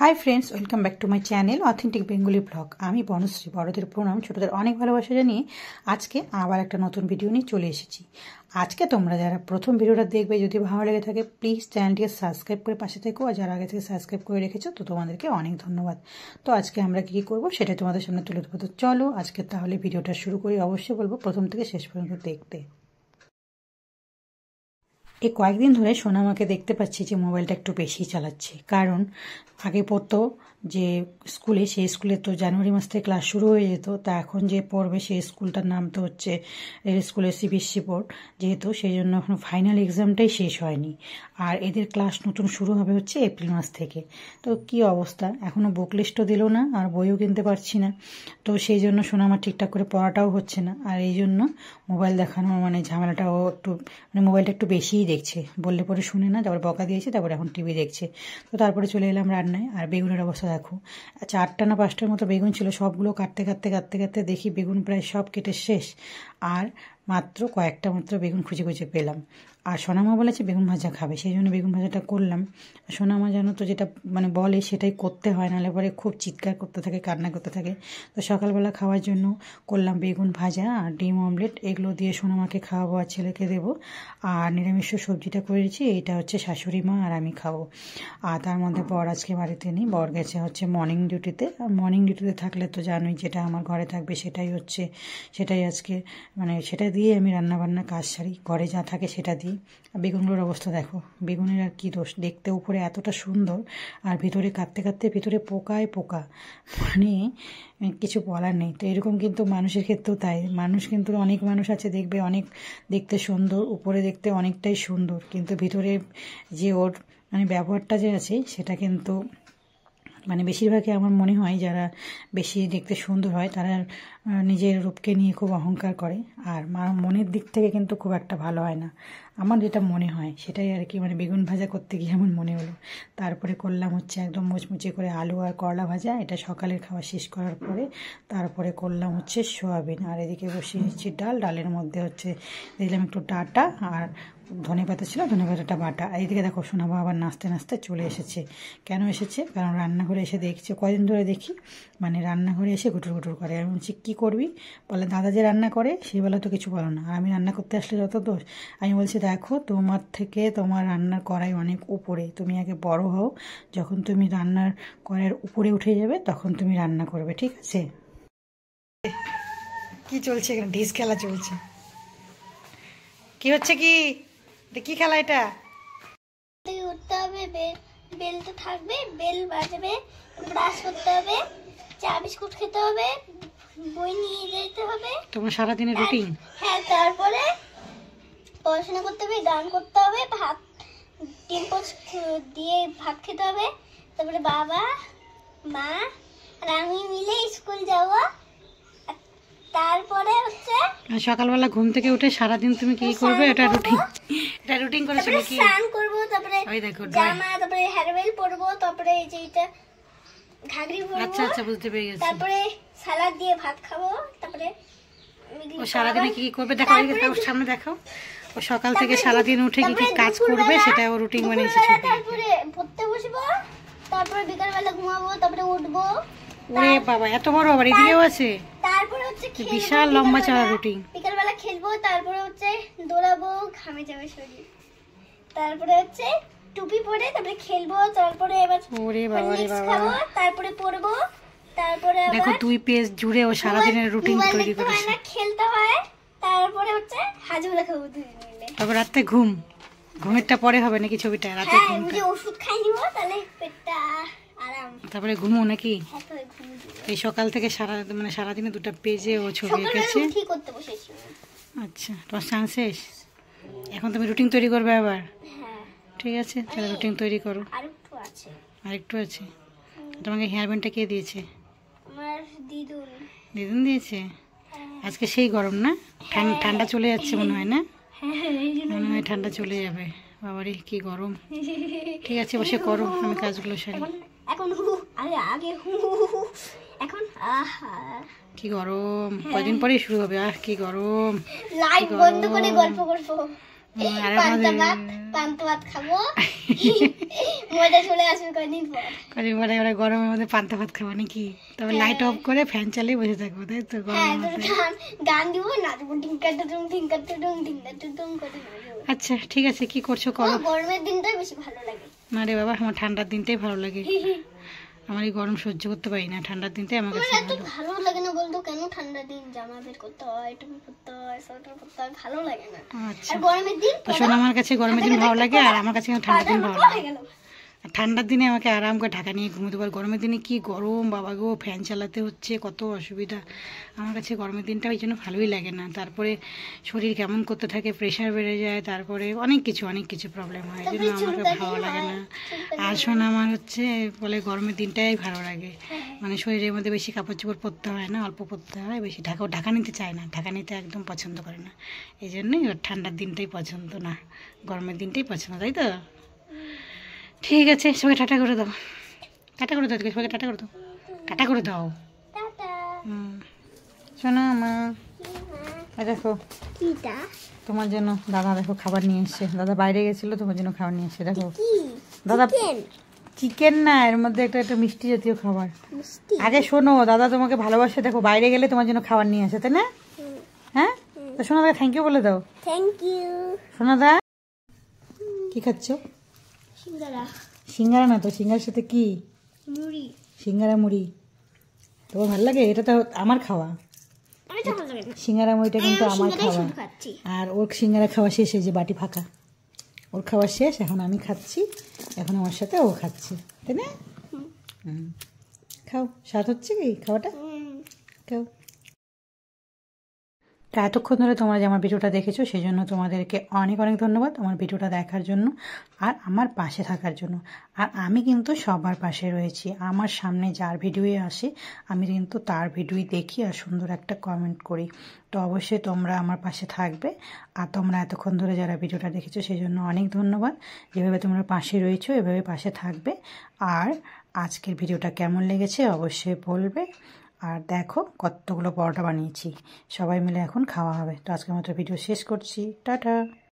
Hi friends, welcome back to my channel authentic Bengali blog. আমি বনশ্রী। বড়দের প্রণাম, ছোটদের অনেক ভালোবাসা জানিয়ে আজকে আবার একটা নতুন ভিডিও নিয়ে চলে এসেছি। আজকে তোমরা যারা প্রথম ভিডিওটা দেখবে, যদি ভালো লেগে থাকে প্লিজ চ্যানেলটিকে সাবস্ক্রাইব করে পাশে থেকো, আর যারা আগে থেকে সাবস্ক্রাইব করে রেখেছো তো তোমাদেরকে অনেক ধন্যবাদ। তো আজকে আমরা কী করবো সেটাই তোমাদের সামনে তুলে ধরবো। তো চলো আজকে তাহলে ভিডিওটা শুরু করি। অবশ্যই বলবো প্রথম থেকে শেষ পর্যন্ত দেখতে। এই কয়েকদিন ধরে সোনামাকে দেখতে পাচ্ছি যে মোবাইলটা একটু বেশি চালাচ্ছে। কারণ আগে পড়তো যে স্কুলে, সেই স্কুলে তো জানুয়ারি মাস থেকে ক্লাস শুরু হয়ে যেত। তা এখন যে পড়বে সেই স্কুলটার নাম তো হচ্ছে স্কুলের সিবিএসসি বোর্ড, যেহেতু সেই জন্য এখন ফাইনাল এক্সামটাই শেষ হয়নি। আর এদের ক্লাস নতুন শুরু হবে হচ্ছে এপ্রিল মাস থেকে। তো কি অবস্থা, এখনও বুক লিস্টও দিল না, আর বইও কিনতে পারছি না। তো সেই জন্য সোনামা ঠিকঠাক করে পড়াটাও হচ্ছে না। আর এই জন্য মোবাইল দেখানো মানে ঝামেলাটাও একটু, মানে মোবাইলটা একটু বেশিই দেখছে। বললে পরে শুনে না, তারপরে বকা দিয়েছে, তারপরে এখন টিভি দেখছে। তো তারপরে চলে এলাম রান্নায়। আর বেগুনের অবস্থা দেখো, 4টা না 5টার মতো বেগুন ছিল। সবগুলো কাটতে কাটতে কাটতে কাটতে দেখি বেগুন প্রায় সব কেটে শেষ। আর মাত্র কয়েকটা মাত্র বেগুন খুঁজে খুঁজে পেলাম। আর সোনামা বলেছে বেগুন ভাজা খাবে, সেই জন্য বেগুন ভাজাটা করলাম। সোনামা জানো তো যেটা মানে বলে সেটাই করতে হয়, নাহলে পরে খুব চিৎকার করতে থাকে, কান্না করতে থাকে। তো সকালবেলা খাওয়ার জন্য করলাম বেগুন ভাজা আর ডিম অমলেট। এগুলো দিয়ে সোনামাকে খাওয়াবো আর ছেলেকে দেবো। আর নিরামিষ সবজিটা করেছি, এটা হচ্ছে শাশুড়ি মা আর আমি খাবো। আর তার মধ্যে বর আজকে বাড়িতে নেই, বর গেছে হচ্ছে মর্নিং ডিউটিতে। আর মর্নিং ডিউটিতে থাকলে তো জানোই যেটা আমার ঘরে থাকবে সেটাই আজকে মানে সেটা দিয়ে আমি রান্নাবান্না কাজ সারি, ঘরে যা থাকে সেটা দিই। বেগুনগুলোর অবস্থা দেখো, বেগুনের আর কি দোষ, দেখতে উপরে এতটা সুন্দর আর ভিতরে কাটতে কাটতে ভিতরে পোকায় পোকা, মানে কিছু বলার নেই। তো এরকম কিন্তু মানুষের ক্ষেত্রেও তাই। মানুষ কিন্তু অনেক মানুষ আছে দেখবে, অনেক দেখতে সুন্দর, উপরে দেখতে অনেকটাই সুন্দর, কিন্তু ভিতরে যে ওর মানে ব্যবহারটা যে আছে সেটা কিন্তু মানে বেশিরভাগই আমার মনে হয় যারা বেশি দেখতে সুন্দর হয় তারা নিজের রূপকে নিয়ে খুব অহংকার করে, আর মনের দিক থেকে কিন্তু খুব একটা ভালো হয় না। আমার যেটা মনে হয় সেটাই আর কি, মানে বেগুন ভাজা করতে গিয়ে আমার মনে হলো। তারপরে করলাম হচ্ছে একদম মুচমুচে করে আলু আর করলা ভাজা, এটা সকালের খাওয়া শেষ করার পরে। তারপরে করলাম হচ্ছে সোয়াবিন। আর এদিকে বসিয়েছি ডালের মধ্যে হচ্ছে দিলাম একটু ডাঁটা আর ধনে পাতা ছিল, ধনে পাতাটা বাটা। এইদিকে দেখো সোনামা আবার নাচতে নাচতে চলে এসেছে। কেন এসেছে? কারণ রান্নাঘরে এসে দেখছে, কয়দিন ধরে দেখি মানে রান্নাঘরে এসে ঘুটুর ঘুটুর করে। আমি বলছি কী করবি? বলে দাদা যে রান্না করে সেই বেলা তো কিছু বলো না, আর আমি রান্না করতে আসলে যত দোষ। আমি বলছি দেখো, তোমার থেকে তোমার রান্নার কড়াই অনেক উপরে, তুমি আগে বড় হও, যখন তুমি রান্নার কড়াইয়ের উপরে উঠে যাবে তখন তুমি রান্না করবে, ঠিক আছে? কি চলছে এখানে? ঢিস খেলা চলছে। কি হচ্ছে? কি খেলা এটা? উঠতে হবে, বেল তো থাকবে, বেল বাজবে, ব্রাশ করতে হবে, চা বিস্কুট খেতে হবে, বই নিয়ে যেতে হবে। তোমার সারাদিনের রুটিন? হ্যাঁ, তারপরে পড়াশোনা করতে হবে, গান করতে হবে, ভাত ডিম পোস্ট দিয়ে ভাত খেতে হবে। তারপরে বাবা মা আর আমি মিলে স্কুল যাবো। তারপরে হচ্ছে সকালবেলা ঘুম থেকে উঠে সারাদিন তুমি কি করবে? এটা রুটিন করেছো নাকি? স্নান করবো, তারপরে জামা, তারপরে হেয়ার অয়েল পরবো, তারপরে এই যে এটা ঘাগরি পরবো। আচ্ছা বুঝতে পেরে গেছি। তারপরে সালাদ দিয়ে ভাত খাবো। তারপরে ও সারাদিনে কি করবে দেখো, ওর সামনে দেখো, ও সকাল থেকে সারাদিন উঠে কি কি কাজ করবে সেটা ও রুটিন বানিয়েছে। তারপরে পড়তে বসবো, তারপরে বিকালবেলা ঘুমাবো, তারপরে উঠবো। ওরে বাবা, এত বড় আবার এদিকেও আছে? তারপরে হচ্ছে বিশাল লম্বা চড়া রুটিন। বিকালবেলা খেলবো, তারপরে হচ্ছে দৌড়াবো, ঘামে যাবে শরীর। তারপরে হচ্ছে টুপি পরে তারপরে খেলবো, তারপরে এবার ওরে বাবা রে বাবা, তারপরে পড়বো, তারপরে দেখো 2 পেজ জুড়ে ও সারাদিনের রুটিন তৈরি করেছে। খেলতে হয়, তারপরে হচ্ছে হাজুলা খাবো দুদিন মিলে। তারপর রাতে ঘুমেরটা পরে হবে নাকি? ছবিটা রাতে ঘুম, ওষুধ খাই নিব, তাহলে পেটটা আরাম। তারপরে ঘুমো নাকি? এই সকাল থেকে সারাদিনে 2টা পেজে ও ছবি এঁকেছে। আচ্ছা, তোমার স্নান শেষ, এখন তুমি রুটিন তৈরি করবে আবার? ঠিক আছে, তাহলে রুটিন তৈরি করো। আরেকটু আছে। তোমাকে হেয়ার ব্যান্ডটা কে দিয়েছে? আমার দিদুন দিয়েছে। আজকে সেই গরম না? ঠান্ডা চলে যাচ্ছে মনে হয় না? মনে হয় ঠান্ডা চলে যাবে। বাবারে কি গরম। ঠিক আছে, বসে করো, আমি কাজগুলো সারি। কি গরম, কদিন পরেই শুরু হবে। কি গরম, লাইট বন্ধ করে গল্প করব। আর পান্তা ভাত খাবো। মজা চলে আসবে কদিন পর। কদিন পরে এবারে গরমের মধ্যে পান্তা ভাত খাবো নাকি? তবে লাইট অফ করে ফ্যান চালিয়ে বসে থাকবো, তাই তো? হ্যাঁ, গরমের মধ্যে গান দিব, নাচবো, টিঙ্কাটুং টিঙ্কাটুং টিঙ্কাটুং করে নাচবো। আচ্ছা ঠিক আছে, কি করছো করো। গরমের দিনটাই বেশি ভালো লাগে। না রে বাবা, আমার ঠান্ডার দিনটাই ভালো লাগে। আমার এই গরম সহ্য করতে পারি না, ঠান্ডার দিনটাই আমার কাছে এত ভালো লাগে না বলতো কেন? ঠান্ডার দিন জামা বের করতে হয়, টুপি পরতে হয়, সোয়েটার পরতে হয়, ভালো লাগে না। আচ্ছা, আর গরমের দিন তো শোনো, আমার কাছে গরমের দিন ভালো লাগে আর আমার কাছে ঠান্ডার দিন ভালো লাগে। আর ঠান্ডার দিনে আমাকে আরাম করে ঢাকা নিয়ে ঘুমোতে পারে। গরমের দিনে কি গরম বাবা গো, ফ্যান চালাতে হচ্ছে, কত অসুবিধা। আমার কাছে গরমের দিনটা ওই জন্য ভালোই লাগে না। তারপরে শরীর কেমন করতে থাকে, প্রেশার বেড়ে যায়, তারপরে অনেক কিছু প্রবলেম হয়, এই জন্য আমাকে ভালো লাগে না। আর শোনো, আমার হচ্ছে বলে গরমের দিনটাই ভালো লাগে। মানে শরীরের মধ্যে বেশি কাপড় চোপড় পরতে হয় না, অল্প পরতে হয়, বেশি ঢাকা নিতে চায় না, ঢাকা নিতে একদম পছন্দ করে না। এই জন্যই ওর ঠান্ডার দিনটাই পছন্দ না, গরমের দিনটাই পছন্দ, তাই তো? ঠিক আছে, সবাই টাটা করে দাও, টাটা করে দাও, সবাইকে টাটা করে দাও, টাটা করে দাও। শোনো মা, দেখো তোমার জন্য দাদা, দেখো খাবার নিয়ে এসছে। দাদা বাইরে গেছিলো, তোমার জন্য খাবার নিয়ে এসছে। দেখো দাদা, চিকেন না, এর মধ্যে একটা মিষ্টি জাতীয় খাবার। আগে শোনো, দাদা তোমাকে ভালোবাসে, দেখো বাইরে গেলে তোমার জন্য খাবার নিয়ে আসে, তাই না? হ্যাঁ, তো শোনো দাদা, থ্যাংক ইউ বলে দাও। Thank you. শোনো দা, কি খাচ্ছ? সিঙ্গারা। সিঙ্গারা না তো, সিঙ্গারার সাথে কি? মুড়ি। সিঙ্গারা মুড়ি তোমার ভালো লাগে? এটা তো আমার খাওয়া, সিঙ্গারা মুড়িটা কিন্তু আমার খাওয়া। আর ওর সিঙ্গারা খাওয়া শেষ, এই যে বাটি ফাঁকা, ওর খাওয়া শেষ, এখন আমি খাচ্ছি, এখন আমার সাথে ও খাচ্ছে, তাই না? খাও, স্বাদ হচ্ছে কি খাওয়াটা? খাও। তা এতক্ষণ ধরে তোমরা যে আমার ভিডিওটা দেখেছো, সেই জন্য তোমাদেরকে অনেক ধন্যবাদ আমার ভিডিওটা দেখার জন্য আর আমার পাশে থাকার জন্য। আর আমি কিন্তু সবার পাশে রয়েছি, আমার সামনে যার ভিডিওই আসে আমি কিন্তু তার ভিডিওই দেখি আর সুন্দর একটা কমেন্ট করি। তো অবশ্যই তোমরা আমার পাশে থাকবে। আর তোমরা এতক্ষণ ধরে যারা ভিডিওটা দেখেছো সেই জন্য অনেক ধন্যবাদ। যেভাবে তোমরা পাশে রয়েছো এভাবে পাশে থাকবে। আর আজকের ভিডিওটা কেমন লেগেছে অবশ্যই বলবে। আর দেখো কতগুলো পরোটা বানিয়েছি, সবাই মিলে এখন খাওয়া হবে। তো আজকের মতো ভিডিও শেষ করছি, টাটা।